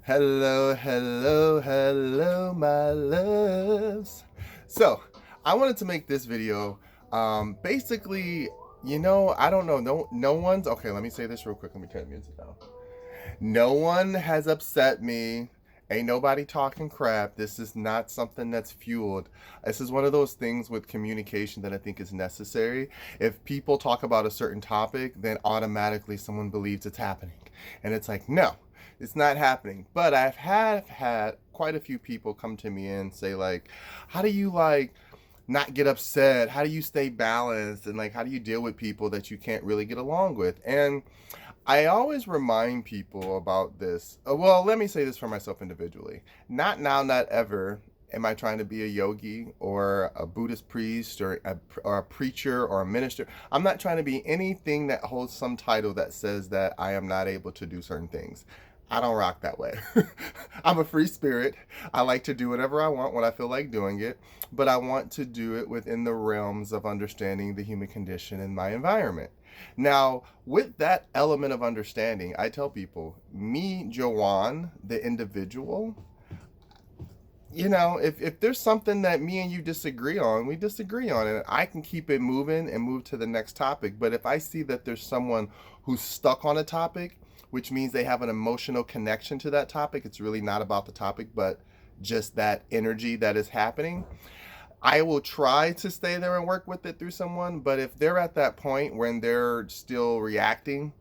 Hello, hello, hello, my loves. So, I wanted to make this video. Basically, I don't know. No one's okay. Let me say this real quick. Let me turn the music down. No one has upset me. Ain't nobody talking crap. This is not something that's fueled. This is one of those things with communication that I think is necessary. If people talk about a certain topic, then automatically someone believes it's happening. And it's like, no, it's not happening. But I've had quite a few people come to me and say, like, how do you not get upset? How do you stay balanced? And like, how do you deal with people that you can't really get along with? And I always remind people about this. Well, let me say this for myself individually. Not now, not ever am I trying to be a yogi or a Buddhist priest or a preacher or a minister. I'm not trying to be anything that holds some title that says that I am not able to do certain things. I don't rock that way. I'm a free spirit. I like to do whatever I want when I feel like doing it, but I want to do it within the realms of understanding the human condition and my environment. Now, with that element of understanding, I tell people, me, Joanne, the individual, if there's something that me and you disagree on, we disagree on it. I can keep it moving and move to the next topic. But if I see that there's someone who's stuck on a topic, which means they have an emotional connection to that topic, it's really not about the topic, but just that energy that is happening. I will try to stay there and work with it through someone, but if they're at that point when they're still reacting,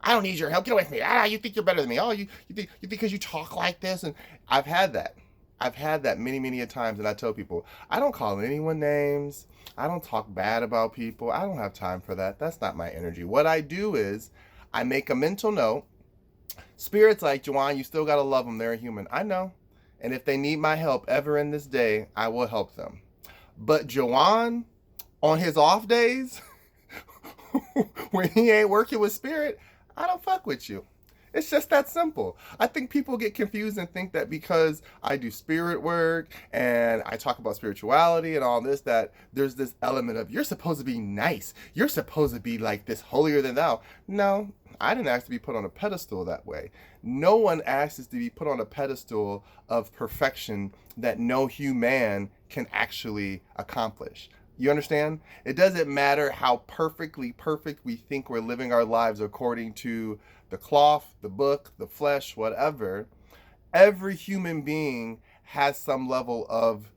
I don't need your help. Get away from me. You think you're better than me. Oh, you think because you talk like this, and I've had that. I've had that many, many a times, and I tell people I don't call anyone names. I don't talk bad about people. I don't have time for that. That's not my energy. What I do is I make a mental note. Spirit's like, Joanne, you still gotta love them. They're a human. I know. And if they need my help ever in this day, I will help them. But Joanne, on his off days, when he ain't working with spirit, I don't fuck with you. It's just that simple. I think people get confused and think that because I do spirit work and I talk about spirituality and all this, that there's this element of you're supposed to be nice. You're supposed to be like this holier than thou. No, I didn't ask to be put on a pedestal that way. No one asks to be put on a pedestal of perfection that no human can actually accomplish. You understand? It doesn't matter how perfectly perfect we think we're living our lives according to the cloth, the book, the flesh, whatever. Every human being has some level of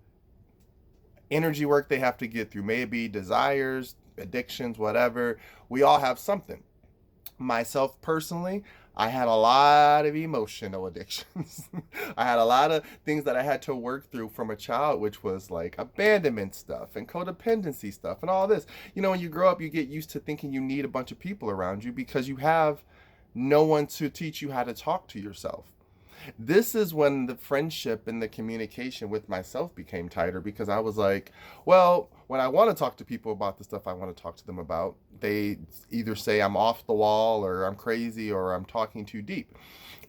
energy work they have to get through. Maybe desires, addictions, whatever. We all have something. Myself personally, I had a lot of emotional addictions. I had a lot of things that I had to work through from a child, which was like abandonment stuff and codependency stuff and all this. When you grow up, you get used to thinking you need a bunch of people around you because you have no one to teach you how to talk to yourself. This is when the friendship and the communication with myself became tighter because I was like, well, when I want to talk to people about the stuff I want to talk to them about, they either say I'm off the wall or I'm crazy or I'm talking too deep.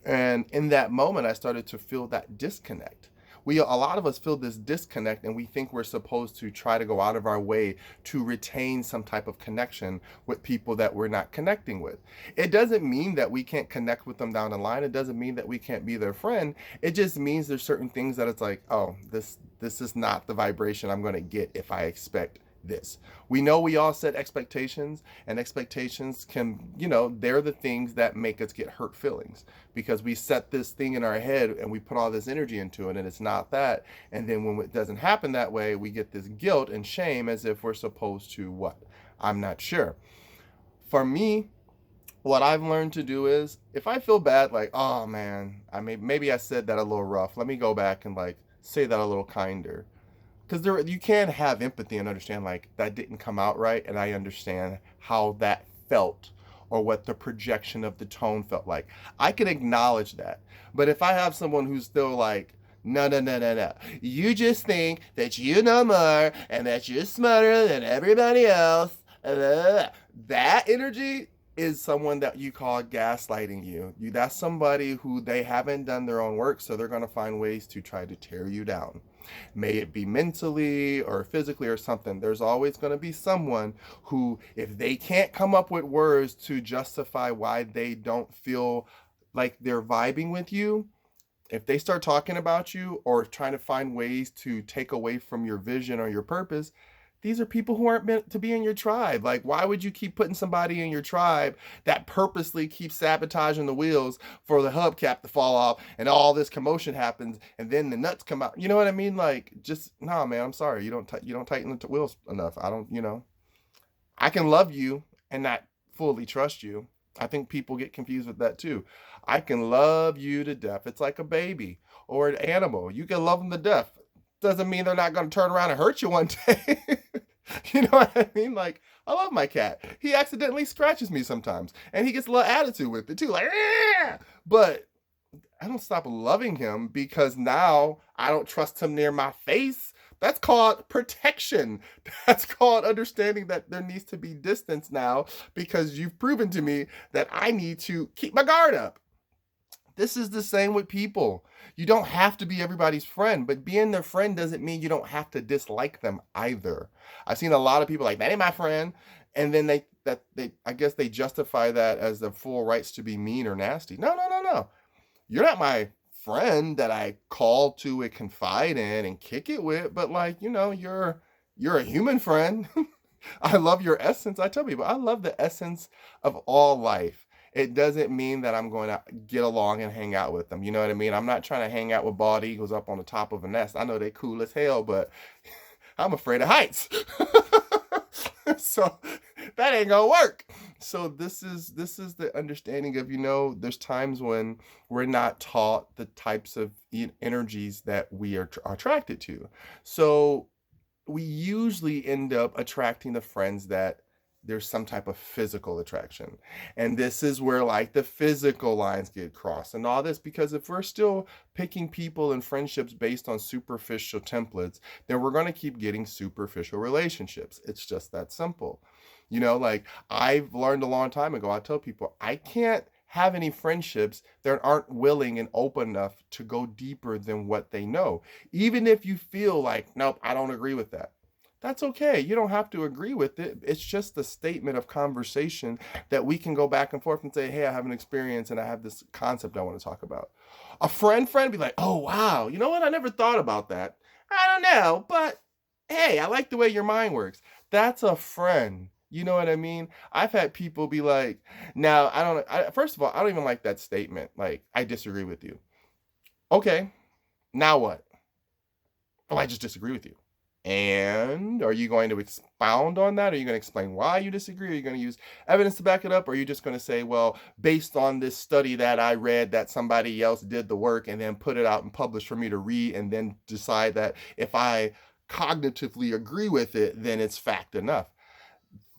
And in that moment, I started to feel that disconnect. A lot of us feel this disconnect and we think we're supposed to try to go out of our way to retain some type of connection with people that we're not connecting with. It doesn't mean that we can't connect with them down the line. It doesn't mean that we can't be their friend. It just means there's certain things that it's like, oh, this is not the vibration I'm going to get if I expect this. We know we all set expectations, and expectations can, they're the things that make us get hurt feelings because we set this thing in our head and we put all this energy into it and it's not that. And then when it doesn't happen that way, we get this guilt and shame as if we're supposed to what? I'm not sure. For me, what I've learned to do is if I feel bad, like, oh man, maybe I said that a little rough. Let me go back and like say that a little kinder because you can have empathy and understand like that didn't come out right, and I understand how that felt or what the projection of the tone felt like. I can acknowledge that. But if I have someone who's still like, no, no, no, no, no, you just think that you know more and that you're smarter than everybody else, that energy is someone that you call gaslighting you. That's somebody who they haven't done their own work, so they're going to find ways to try to tear you down. May it be mentally or physically or something. There's always going to be someone who, if they can't come up with words to justify why they don't feel like they're vibing with you, If they start talking about you or trying to find ways to take away from your vision or your purpose, these are people who aren't meant to be in your tribe. Like, why would you keep putting somebody in your tribe that purposely keeps sabotaging the wheels for the hubcap to fall off and all this commotion happens and then the nuts come out? You know what I mean? Like, just nah, man. I'm sorry. You don't tighten the wheels enough. I don't. I can love you and not fully trust you. I think people get confused with that too. I can love you to death. It's like a baby or an animal. You can love them to death. Doesn't mean they're not going to turn around and hurt you one day. You know what I mean? Like, I love my cat. He accidentally scratches me sometimes, and he gets a little attitude with it too, like, "Ah!" But I don't stop loving him because now I don't trust him near my face. That's called protection. That's called understanding that there needs to be distance now because you've proven to me that I need to keep my guard up. This is the same with people. You don't have to be everybody's friend, but being their friend doesn't mean you don't have to dislike them either. I've seen a lot of people like, that ain't my friend. And then they I guess they justify that as the full rights to be mean or nasty. No, no, no, no. You're not my friend that I call to and confide in and kick it with, but like, you're a human friend. I love your essence. I tell people, I love the essence of all life. It doesn't mean that I'm going to get along and hang out with them. You know what I mean? I'm not trying to hang out with bald eagles up on the top of a nest. I know they cool as hell, but I'm afraid of heights. So that ain't gonna work. So this is the understanding of, there's times when we're not taught the types of energies that we are attracted to. So we usually end up attracting the friends that there's some type of physical attraction. And this is where like the physical lines get crossed and all this, because if we're still picking people and friendships based on superficial templates, then we're going to keep getting superficial relationships. It's just that simple. Like I've learned a long time ago, I tell people I can't have any friendships that aren't willing and open enough to go deeper than what they know. Even if you feel like, nope, I don't agree with that. That's okay. You don't have to agree with it. It's just a statement of conversation that we can go back and forth and say, hey, I have an experience and I have this concept I want to talk about. A friend be like, oh, wow. You know what? I never thought about that. I don't know, but hey, I like the way your mind works. That's a friend. You know what I mean? I've had people be like, now, first of all, I don't even like that statement. Like, I disagree with you. Okay, now what? Oh, I just disagree with you. And are you going to expound on that? Are you going to explain why you disagree? Are you going to use evidence to back it up? Or are you just going to say, well, based on this study that I read that somebody else did the work and then put it out and published for me to read and then decide that if I cognitively agree with it, then it's fact enough?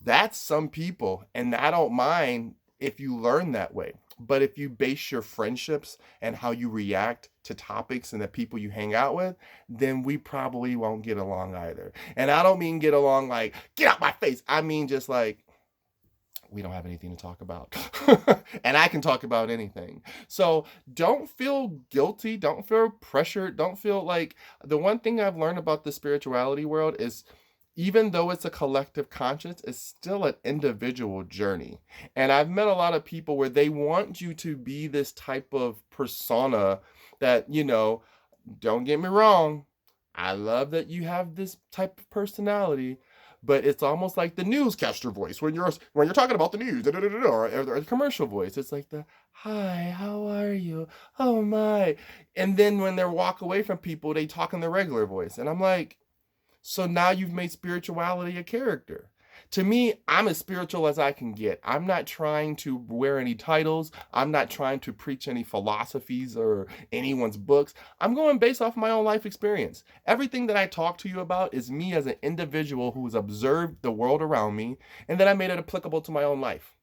That's some people, and I don't mind if you learn that way. But if you base your friendships and how you react to topics and the people you hang out with, then we probably won't get along either. And I don't mean get along like, get out my face. I mean just like, we don't have anything to talk about. And I can talk about anything. So don't feel guilty. Don't feel pressured. Don't feel like, the one thing I've learned about the spirituality world is, even though it's a collective conscience, it's still an individual journey. And I've met a lot of people where they want you to be this type of persona that, don't get me wrong, I love that you have this type of personality, but it's almost like the newscaster voice when you're talking about the news, or the commercial voice. It's like the, hi, how are you? Oh my. And then when they walk away from people, they talk in their regular voice. And I'm like, so now you've made spirituality a character. To me, I'm as spiritual as I can get. I'm not trying to wear any titles. I'm not trying to preach any philosophies or anyone's books. I'm going based off my own life experience. Everything that I talk to you about is me as an individual who has observed the world around me, and then I made it applicable to my own life.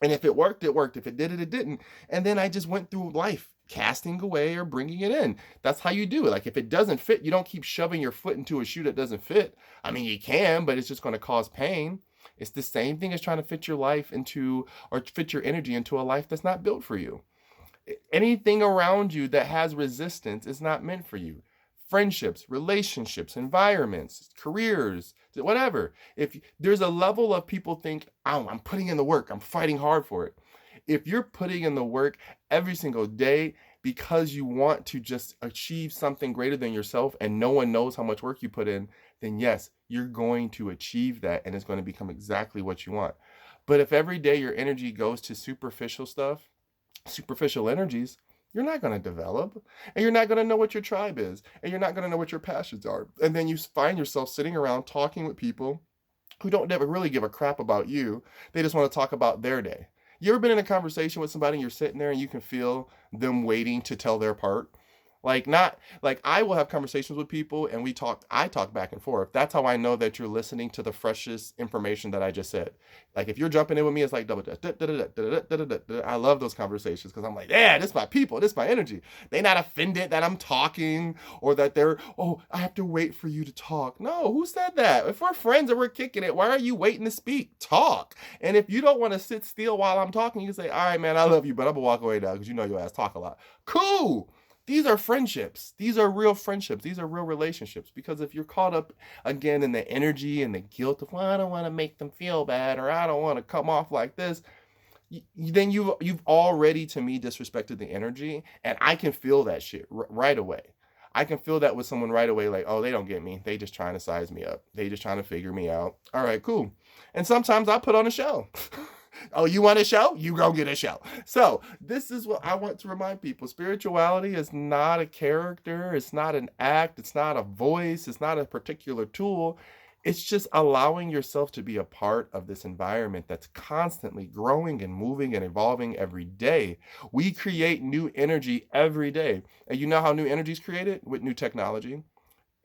And if it worked, it worked. If it didn't, it didn't. And then I just went through life casting away or bringing it in. That's how you do it. Like if it doesn't fit, you don't keep shoving your foot into a shoe that doesn't fit. I mean, you can, but it's just going to cause pain. It's the same thing as trying to fit your life into, or fit your energy into a life that's not built for you. Anything around you that has resistance is not meant for you. Friendships, relationships, environments, careers, whatever. If there's a level of people think, oh, I'm putting in the work, I'm fighting hard for it. If you're putting in the work every single day, because you want to just achieve something greater than yourself and no one knows how much work you put in, then yes, you're going to achieve that and it's going to become exactly what you want. But if every day your energy goes to superficial stuff, superficial energies, you're not going to develop, and you're not going to know what your tribe is, and you're not going to know what your passions are. And then you find yourself sitting around talking with people who don't ever really give a crap about you. They just want to talk about their day. You ever been in a conversation with somebody and you're sitting there and you can feel them waiting to tell their part? Like, not like I will have conversations with people and I talk back and forth. That's how I know that you're listening to the freshest information that I just said. Like if you're jumping in with me, it's like double. I love those conversations because I'm like, yeah, this is my people, this is my energy. They not offended that I'm talking or that they're, oh, I have to wait for you to talk. No, who said that? If we're friends and we're kicking it, why are you waiting to speak? Talk. And if you don't want to sit still while I'm talking, you can say, all right, man, I love you, but I'm gonna walk away now because you know your ass talk a lot. Cool. These are friendships. These are real friendships. These are real relationships. Because if you're caught up again in the energy and the guilt of, well, I don't want to make them feel bad or I don't want to come off like this, then you've already to me disrespected the energy, and I can feel that shit right away. I can feel that with someone right away, like, oh, they don't get me. They just trying to size me up. They just trying to figure me out. All right, cool. And sometimes I put on a show. Oh, you want a show? You go get a show. So this is what I want to remind people. Spirituality is not a character. It's not an act. It's not a voice. It's not a particular tool. It's just allowing yourself to be a part of this environment that's constantly growing and moving and evolving every day. We create new energy every day. And you know how new energy is created? With new technology.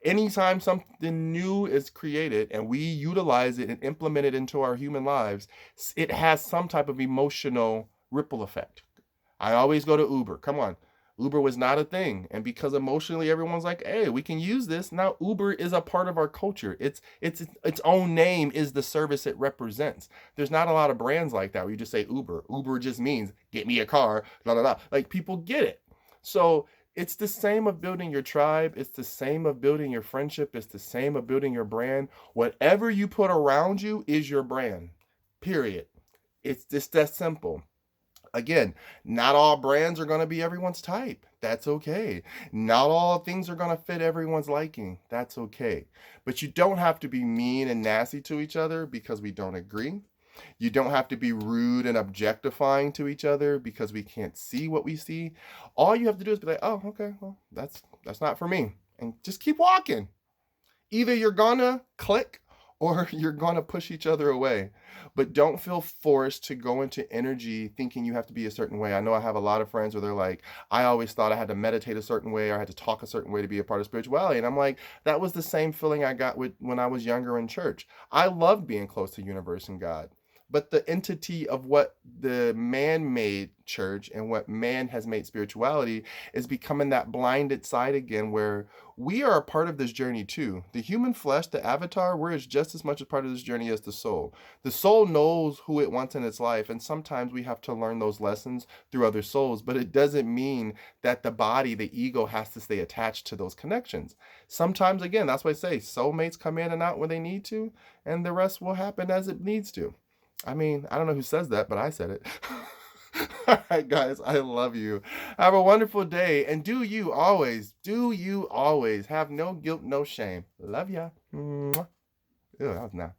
Anytime something new is created and we utilize it and implement it into our human lives, it has some type of emotional ripple effect. I always go to Uber. Come on. Uber was not a thing. And because emotionally everyone's like, hey, we can use this. Now Uber is a part of our culture. Its own name is the service it represents. There's not a lot of brands like that where you just say Uber. Uber just means get me a car, blah, blah, blah. Like people get it. So it's the same of building your tribe. It's the same of building your friendship. It's the same of building your brand. Whatever you put around you is your brand, period. It's just that simple. Again, not all brands are going to be everyone's type. That's okay. Not all things are going to fit everyone's liking. That's okay. But you don't have to be mean and nasty to each other because we don't agree. You don't have to be rude and objectifying to each other because we can't see what we see. All you have to do is be like, oh, okay, well, that's not for me. And just keep walking. Either you're gonna click or you're gonna push each other away. But don't feel forced to go into energy thinking you have to be a certain way. I know I have a lot of friends where they're like, I always thought I had to meditate a certain way or I had to talk a certain way to be a part of spirituality. And I'm like, that was the same feeling I got when I was younger in church. I loved being close to universe and God. But the entity of what the man made church and what man has made spirituality is becoming that blinded side again where we are a part of this journey too. The human flesh, the avatar, we're just as much a part of this journey as the soul. The soul knows who it wants in its life, and sometimes we have to learn those lessons through other souls, but it doesn't mean that the body, the ego, has to stay attached to those connections. Sometimes, again, that's why I say soulmates come in and out when they need to, and the rest will happen as it needs to. I mean, I don't know who says that, but I said it. All right, guys, I love you. Have a wonderful day. And do you always have no guilt, no shame. Love ya. Mwah. Ew, that was nice.